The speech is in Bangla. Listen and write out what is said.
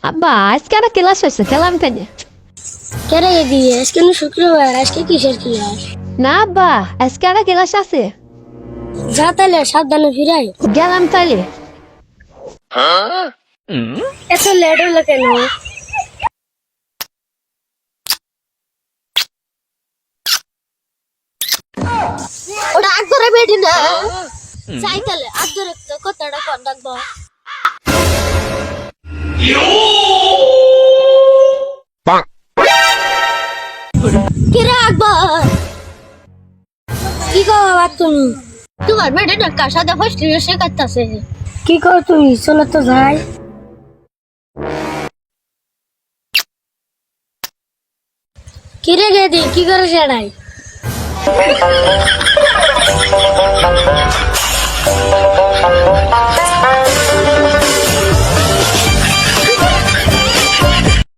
আব্বা আজকে একটা ক্লাস হয়েছে খেলাম কেন? কেরে গেদি আজকে না শুক্রবার, আজকে কিসের ক্লাস? না আব্বা আজকে একটা ক্লাস আছে। যা তাহলে সাবধানে ফিরাই। গেলাম তাইলে। এত লেট হলো কেন? ওটা আগ ধরে বেটি না যাই তাহলে আগ ধরে তো কথাটা কর ডাকবো। কিরে আকবর কি কর বাবা তুমি? তোমার বেটে না কার সাথে ফার্স্ট ইয়ার শেখাচ্ছে। কি কর তুমি? চলো তো যাই। কিরে গেদি কি করে সেটাই?